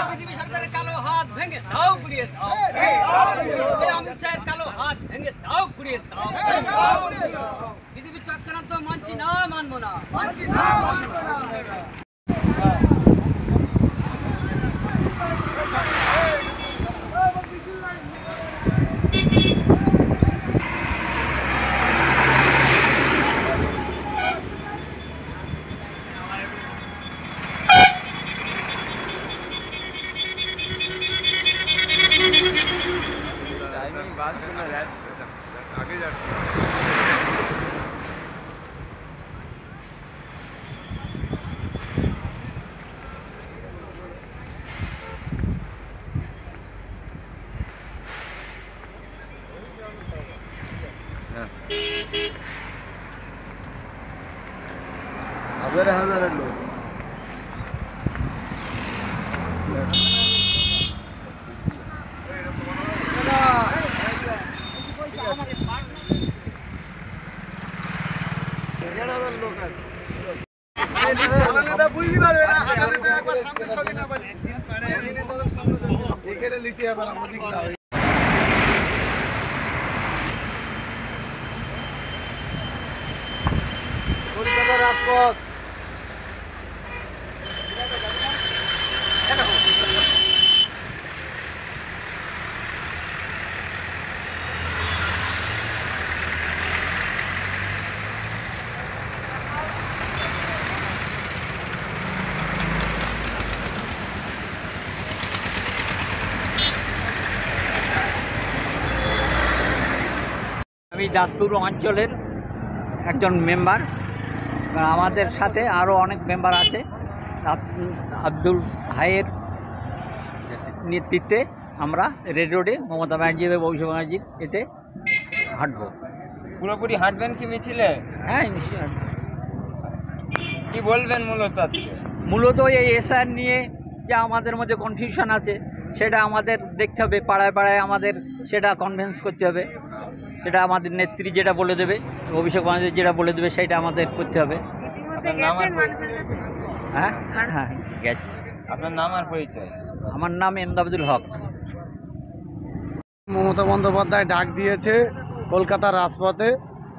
পৃথিবী সরকারের কালো হাত ভেঙে দাও, গুড়িয়ে দাও। অমিত শাহের কালো হাত ভেঙে দাও, গুড়িয়ে দাও। পৃথিবীর চক্রান্ত মানছি না, মানবো না। आगे जा सकते हजार लोग কলকাতা রাজপথ আমি দাসপুর অঞ্চলের একজন মেম্বার। আমাদের সাথে আরও অনেক মেম্বার আছে। আব্দুল হাইয়ের নেতৃত্বে আমরা রেড রোডে মমতা ব্যানার্জি এবং অভিষেক ব্যানার্জির এতে হাঁটবো। পুরোপুরি হাঁটবেন কি মিছিলে? হ্যাঁ, নিশ্চয়ই। কি বলবেন মূলত এই এসআর নিয়ে যে আমাদের মধ্যে কনফিউশন আছে সেটা আমাদের দেখতে হবে। পাড়ায় পাড়ায় আমাদের সেটা কনভিন্স করতে হবে। সেটা আমাদের নেত্রী যেটা বলে দেবে, অভিষেক ব্যানার্জি যেটা বলে দেবে সেটা আমাদের করতে হবে। হ্যাঁ হ্যাঁ গেছে। আপনার নাম আর পরিচয়? আমার নাম এমদাদুল হক। মমতা বন্দ্যোপাধ্যায় ডাক দিয়েছে কলকাতার রাজপথে,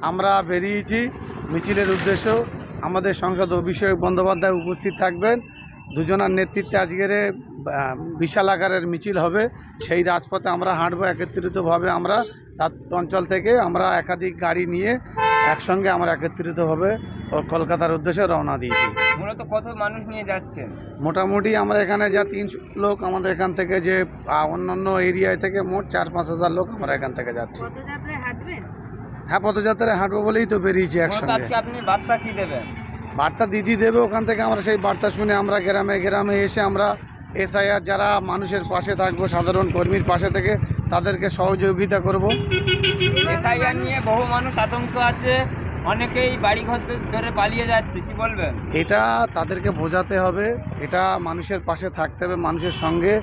আমরা বেরিয়েছি মিছিলের উদ্দেশ্য। আমাদের সাংসদ অভিষেক বন্দ্যোপাধ্যায় উপস্থিত থাকবেন। দুজনের নেতৃত্বে আজকের বিশাল আকারের মিছিল হবে। সেই রাজপথে আমরা হাঁটবো একত্রিতভাবে। আমরা তার অঞ্চল থেকে আমরা একাধিক গাড়ি নিয়ে একসঙ্গে আমরা একত্রিতভাবে কলকাতার উদ্দেশ্যে রওনা দিয়েছি। মূলত কত মানুষ নিয়ে যাচ্ছেন? মোটামুটি আমরা এখানে যা 300 লোক, আমাদের এখান থেকে যে অন্যান্য এরিয়ায় থেকে মোট 4-5 হাজার লোক আমরা এখান থেকে যাচ্ছি। হ্যাঁ, পদযাত্রায় হাঁটবো বলেই তো বেরিয়েছি একসঙ্গে। আপনি বার্তা কি দেবেন? বার্তা দিদি দেবে ওখান থেকে। আমরা সেই বার্তা শুনে আমরা গ্রামে গ্রামে এসে আমরা এসআইআর যারা মানুষের পাশে থাকবো, সাধারণ কর্মীর পাশে থেকে তাদেরকে সহযোগিতা করব। এসআইআর নিয়ে বহু মানুষ আতঙ্ক আছে, অনেকেই বাড়িঘর ধরে পালিয়ে যাচ্ছে, কি বলবেন? এটা তাদেরকে বোঝাতে হবে, এটা মানুষের পাশে থাকতে হবে, মানুষের সঙ্গে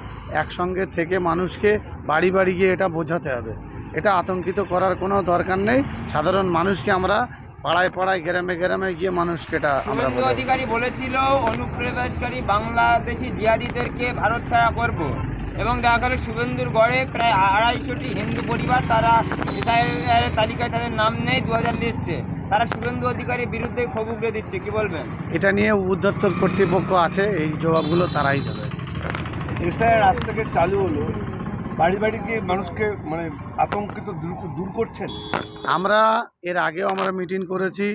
একসঙ্গে থেকে মানুষকে বাড়ি বাড়ি গিয়ে এটা বোঝাতে হবে। এটা আতঙ্কিত করার কোনো দরকার নেই। সাধারণ মানুষকে আমরা পাড়ায় পাড়ায় গ্রামে গ্রামে গিয়ে মানুষকে এটা আমরা শুভেন্দু অধিকারী বলেছিল অনুপ্রবেশকারী বাংলাদেশি জিহাদিদেরকে ভারত ছাড়া করব, এবং দেখা গেল শুভেন্দুর গড়ে প্রায় 250টি হিন্দু পরিবার তারা এসআইআর তালিকায় তাদের নাম নেই 2000 লিস্টে। তারা শুভেন্দু অধিকারীর বিরুদ্ধে ক্ষোভ উগড়ে দিচ্ছে, কি বলবেন? এটা নিয়ে উদ্যোক্তর কর্তৃপক্ষ আছে, এই জবাবগুলো তারাই দেবে। এসআইআর আজ থেকে চালু হলো, বাড়ি বাড়ি গিয়ে মানুষকে মানে আতঙ্কিত দূর করছেন। আমরা এর আগেও আমরা মিটিং করেছি,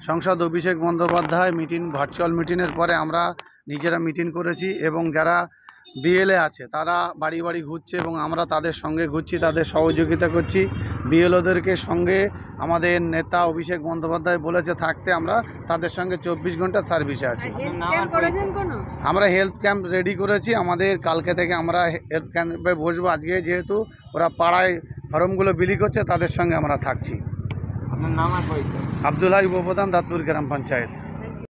সাংসদ অভিষেক বন্দ্যোপাধ্যায় ভার্চুয়াল মিটিংয়ের পরে আমরা নিজেরা মিটিং করেছি, এবং যারা বিএলএ আছে তারা বাড়ি বাড়ি ঘুরছে এবং আমরা তাদের সঙ্গে ঘুরছি, তাদের সহযোগিতা করছি। বিএলওদেরকে সঙ্গে আমাদের নেতা অভিষেক বন্দ্যোপাধ্যায় বলেছে থাকতে, আমরা তাদের সঙ্গে 24 ঘন্টা সার্ভিসে আছি। আমরা হেল্প ক্যাম্প রেডি করেছি। আমাদের কালকে থেকে আমরা হেল্প ক্যাম্পে বসবো। আজকে যেহেতু ওরা পাড়ায় ফর্মগুলো বিলি করছে, তাদের সঙ্গে আমরা থাকছি। আপনার নাম আর পরিচয়? আব্দুল হাই উপপ্রধান, দাঁতপুর গ্রাম পঞ্চায়েত।